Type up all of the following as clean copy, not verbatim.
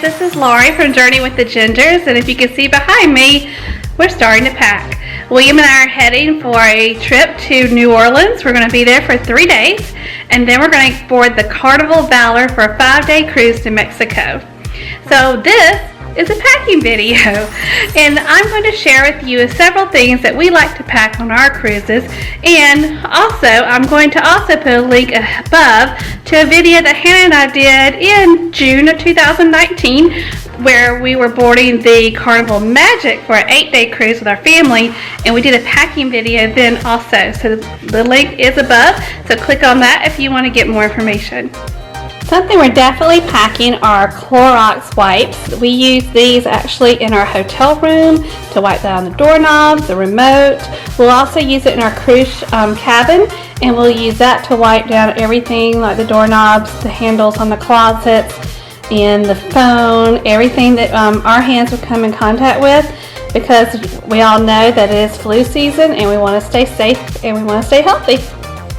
this is Laurie from Journey with the Gingers, and if you can see behind me, we're starting to pack. William and I are heading for a trip to New Orleans. We're going to be there for 3 days, and then we're going to board the Carnival Valor for a 5-day cruise to Mexico. So this is a packing video, and I'm going to share with you several things that we like to pack on our cruises, and also I'm going to also put a link above to a video that Hannah and I did in June of 2019 where we were boarding the Carnival Magic for an 8-day cruise with our family, and we did a packing video then also. So the link is above, so click on that if you want to get more information. Something we're definitely packing are Clorox wipes. We use these actually in our hotel room to wipe down the doorknobs, the remote. We'll also use it in our cruise cabin, and we'll use that to wipe down everything like the doorknobs, the handles on the closets, and the phone, everything that our hands would come in contact with, because we all know that it is flu season and we want to stay safe and we want to stay healthy.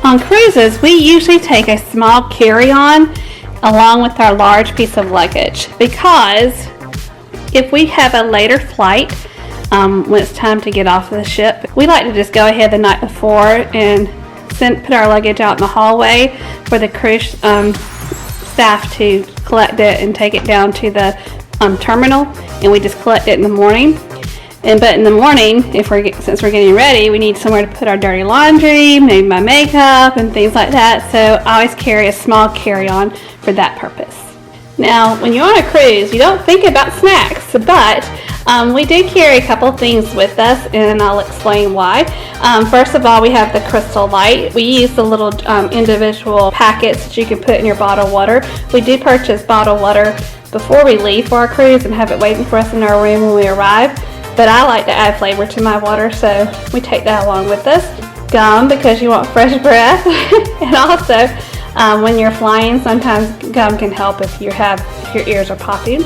On cruises, we usually take a small carry-on along with our large piece of luggage, because if we have a later flight when it's time to get off of the ship, we like to just go ahead the night before and put our luggage out in the hallway for the cruise staff to collect it and take it down to the terminal, and we just collect it in the morning. But in the morning, since we're getting ready, we need somewhere to put our dirty laundry, maybe my makeup and things like that. So I always carry a small carry-on for that purpose. Now, when you're on a cruise, you don't think about snacks, but we do carry a couple things with us, and I'll explain why. First of all, we have the Crystal Light. We use the little individual packets that you can put in your bottled water. We do purchase bottled water before we leave for our cruise and have it waiting for us in our room when we arrive. But I like to add flavor to my water, so we take that along with us. Gum, because you want fresh breath. And also, when you're flying, sometimes gum can help if your ears are popping.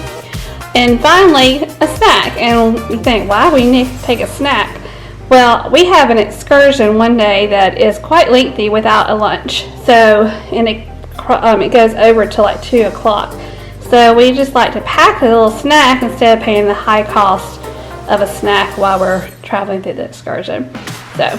And finally, a snack. And you think, why we need to take a snack? Well, we have an excursion one day that is quite lengthy without a lunch. So, and it goes over to like 2 o'clock. So we just like to pack a little snack instead of paying the high cost of a snack while we're traveling through the excursion. So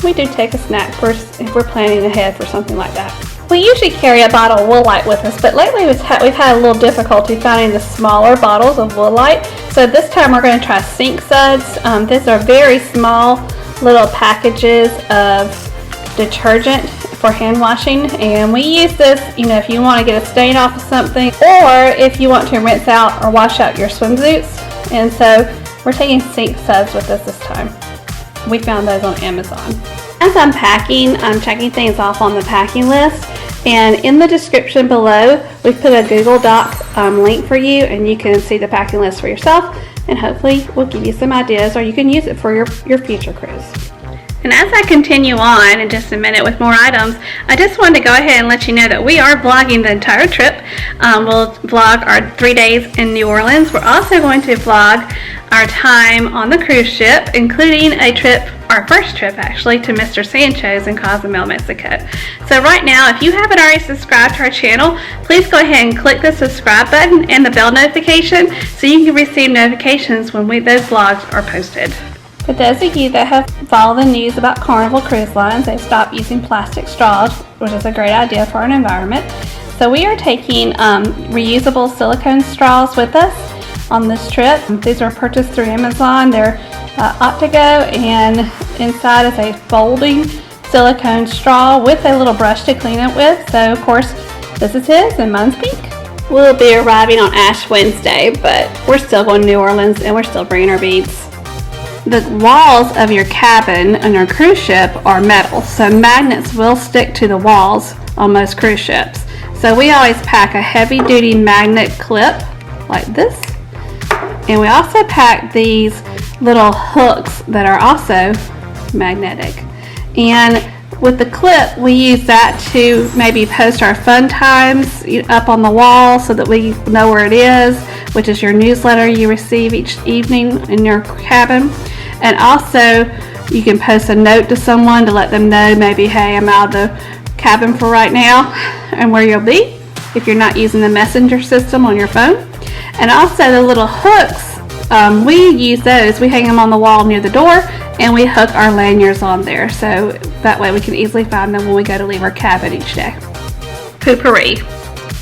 we do take a snack if we're planning ahead for something like that. We usually carry a bottle of Woolite with us, but lately we've had a little difficulty finding the smaller bottles of Woolite. So this time we're going to try Sink Suds. These are very small little packages of detergent for hand washing, and we use this, if you want to get a stain off of something, or if you want to rinse out or wash out your swimsuits. And so we're taking Sink Suds with us this time. We found those on Amazon. As I'm packing, I'm checking things off on the packing list, and in the description below we put a Google Doc link for you, and you can see the packing list for yourself, and hopefully we'll give you some ideas, or you can use it for your future cruise. And as I continue on in just a minute with more items, I just wanted to go ahead and let you know that we are vlogging the entire trip. We'll vlog our 3 days in New Orleans. We're also going to vlog our time on the cruise ship, including our first trip actually, to Mr. Sancho's in Cozumel, Mexico. So right now, if you haven't already subscribed to our channel, please go ahead and click the subscribe button and the bell notification so you can receive notifications when those vlogs are posted. For those of you that have followed the news about Carnival Cruise Lines, they've stopped using plastic straws, which is a great idea for an environment. So we are taking reusable silicone straws with us on this trip. These were purchased through Amazon. They're Optigo, and inside is a folding silicone straw with a little brush to clean it with. So of course, this is his and mine's pink. We'll be arriving on Ash Wednesday, but we're still going to New Orleans and we're still bringing our beads. The walls of your cabin on your cruise ship are metal, so magnets will stick to the walls on most cruise ships. So we always pack a heavy-duty magnet clip like this, and we also pack these little hooks that are also magnetic. And with the clip, we use that to maybe post our fun times up on the wall so that we know where it is, which is your newsletter you receive each evening in your cabin. And also, you can post a note to someone to let them know maybe, hey, I'm out of the cabin for right now, and where you'll be if you're not using the messenger system on your phone. And also the little hooks, we use those. We hang them on the wall near the door, and we hook our lanyards on there, so that way we can easily find them when we go to leave our cabin each day. Poopery.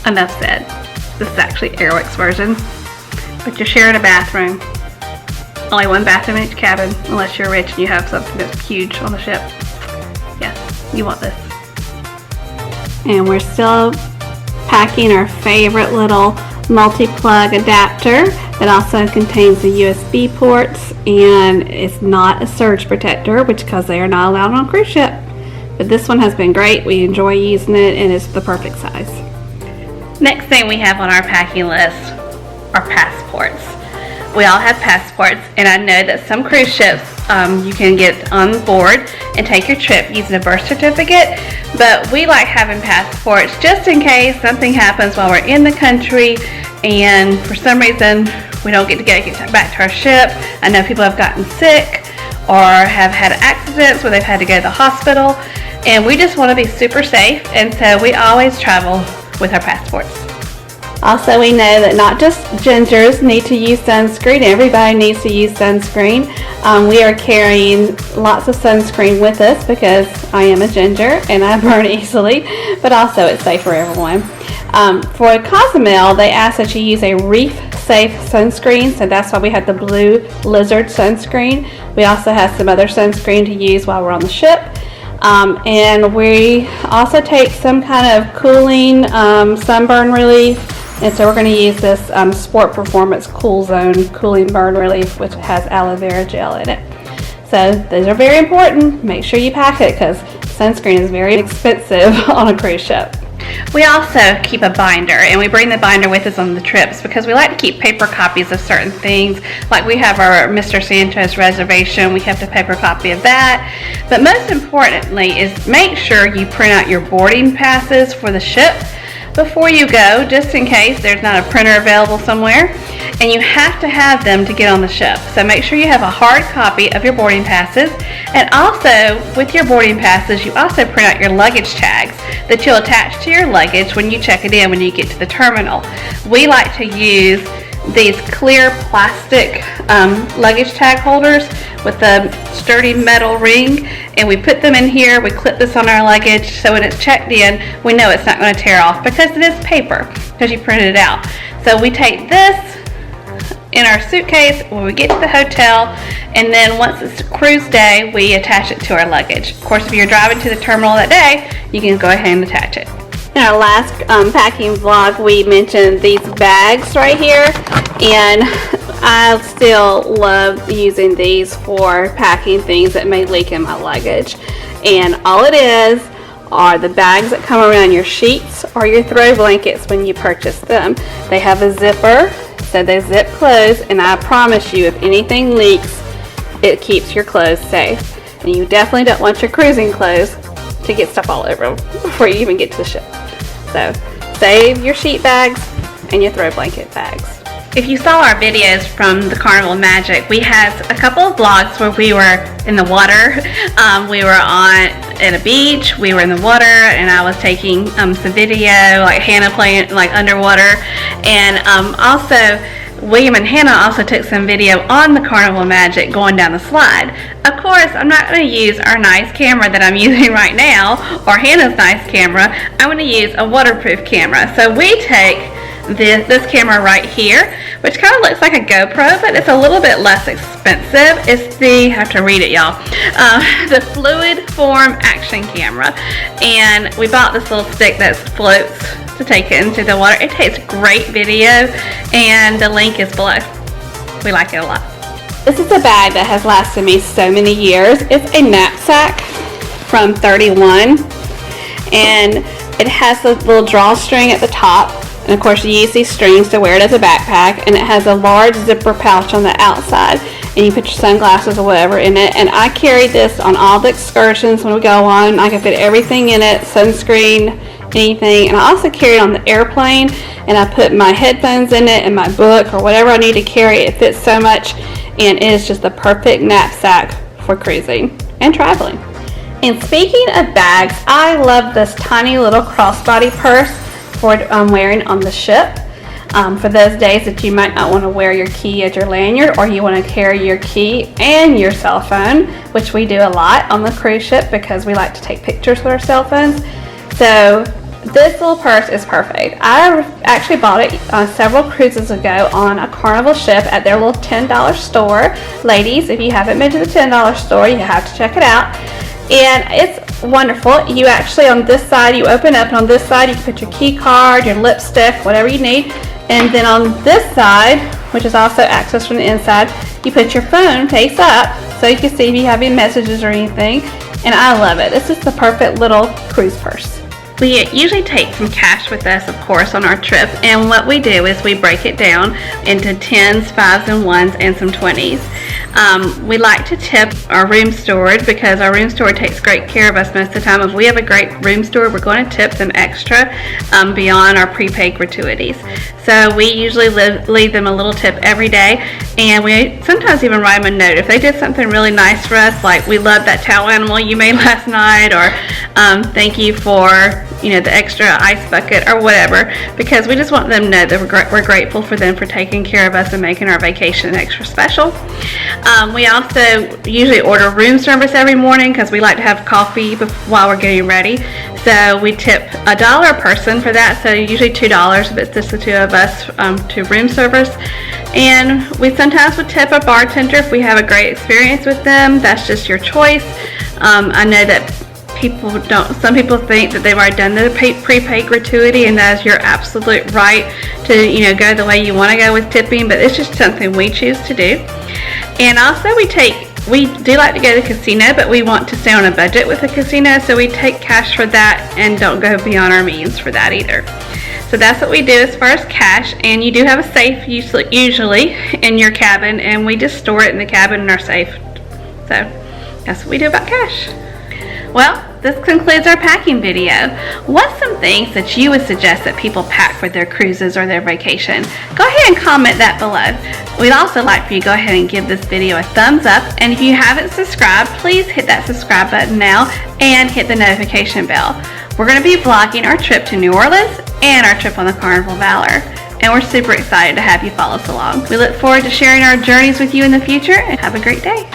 Enough said. This is actually Airwick's version, but you're sharing a bathroom. Only one bathroom in each cabin, unless you're rich and you have something that's huge on the ship. Yes, you want this. And we're still packing our favorite little multi-plug adapter that also contains the USB ports, and it's not a surge protector, which because they are not allowed on a cruise ship. But this one has been great. We enjoy using it, and it's the perfect size. Next thing we have on our packing list are passports. We all have passports, and I know that some cruise ships you can get on board and take your trip using a birth certificate, but we like having passports just in case something happens while we're in the country and for some reason we don't get to get back to our ship. I know people have gotten sick or have had accidents where they've had to go to the hospital, and we just want to be super safe, and so we always travel with our passports. Also, we know that not just gingers need to use sunscreen, everybody needs to use sunscreen. We are carrying lots of sunscreen with us because I am a ginger and I burn easily, but also it's safe for everyone. For Cozumel, they ask that you use a reef-safe sunscreen, so that's why we have the blue lizard sunscreen. We also have some other sunscreen to use while we're on the ship. And we also take some kind of cooling sunburn relief, and so we're going to use this Sport Performance Cool Zone Cooling Burn Relief, which has aloe vera gel in it. So those are very important. Make sure you pack it because sunscreen is very expensive on a cruise ship. We also keep a binder, and we bring the binder with us on the trips because we like to keep paper copies of certain things. Like we have our Mr. Santos reservation, we kept a paper copy of that. But most importantly is make sure you print out your boarding passes for the ship before you go, just in case there's not a printer available somewhere, and you have to have them to get on the ship. So make sure you have a hard copy of your boarding passes, and also with your boarding passes you also print out your luggage tags that you'll attach to your luggage when you check it in when you get to the terminal. We like to use these clear plastic luggage tag holders with a sturdy metal ring, and we put them in here. We clip this on our luggage so when it's checked in we know it's not going to tear off because it is paper because you printed it out. So we take this in our suitcase when we get to the hotel, and then once it's cruise day we attach it to our luggage. Of course, if you're driving to the terminal that day, you can go ahead and attach it. In our last packing vlog, we mentioned these bags right here, and I still love using these for packing things that may leak in my luggage. And all it is are the bags that come around your sheets or your throw blankets when you purchase them. They have a zipper, so they zip closed, and I promise you if anything leaks, it keeps your clothes safe. And you definitely don't want your cruising clothes to get stuff all over them before you even get to the ship. So save your sheet bags and your throw blanket bags. If you saw our videos from the Carnival Magic, we had a couple of vlogs where we were in the water. We were at a beach, we were in the water, and I was taking some video, like Hannah playing like underwater. And also William and Hannah also took some video on the Carnival Magic going down the slide. Of course, I'm not going to use our nice camera that I'm using right now, or Hannah's nice camera. I'm going to use a waterproof camera. So we take this camera right here, which kind of looks like a GoPro, but it's a little bit less expensive. It's the, I have to read it, y'all, the Fluid Form Action Camera. And we bought this little stick that floats to take it into the water. It takes great video, and the link is below. We like it a lot. This is a bag that has lasted me so many years. It's a knapsack from 31, and it has a little drawstring at the top, and of course you use these strings to wear it as a backpack, and it has a large zipper pouch on the outside, and you put your sunglasses or whatever in it. And I carry this on all the excursions when we go on. I can fit everything in it, sunscreen, anything. And I also carry it on the airplane, and I put my headphones in it and my book or whatever I need to carry. It fits so much, and it is just the perfect knapsack for cruising and traveling. And speaking of bags, I love this tiny little crossbody purse for wearing on the ship. for those days that you might not want to wear your key as your lanyard, or you want to carry your key and your cell phone, which we do a lot on the cruise ship because we like to take pictures with our cell phones. So this little purse is perfect. I actually bought it several cruises ago on a Carnival ship at their little $10 store. Ladies, if you haven't been to the $10 store, you have to check it out. And it's wonderful. You actually, on this side, you open up, and on this side you can put your key card, your lipstick, whatever you need. And then on this side, which is also accessed from the inside, you put your phone face up so you can see if you have any messages or anything. And I love it. This is the perfect little cruise purse. We usually take some cash with us, of course, on our trip, and what we do is we break it down into 10s, 5s, and 1s, and some 20s. We like to tip our room steward because our room steward takes great care of us most of the time. If we have a great room steward, we're going to tip them extra beyond our prepaid gratuities. So we usually leave them a little tip every day, and we sometimes even write them a note. If they did something really nice for us, like we love that towel animal you made last night, or thank you for the extra ice bucket or whatever, because we just want them to know that we're grateful for them for taking care of us and making our vacation extra special. We also usually order room service every morning because we like to have coffee while we're getting ready. So we tip $1 a person for that, so usually $2 if it's just the two of us to room service. And we sometimes would tip a bartender if we have a great experience with them. That's just your choice. I know that some people think that they've already done the prepaid gratuity, and that is your absolute right to go the way you want to go with tipping, but it's just something we choose to do. And also we do like to go to the casino, but we want to stay on a budget with the casino, so we take cash for that and don't go beyond our means for that either. So that's what we do as far as cash. And you do have a safe usually in your cabin, and we just store it in the cabin in our safe. So that's what we do about cash. Well, this concludes our packing video. What's some things that you would suggest that people pack for their cruises or their vacation? Go ahead and comment that below. We'd also like for you to go ahead and give this video a thumbs up, and if you haven't subscribed, please hit that subscribe button now and hit the notification bell. We're going to be vlogging our trip to New Orleans and our trip on the Carnival Valor, and we're super excited to have you follow us along. We look forward to sharing our journeys with you in the future, and have a great day.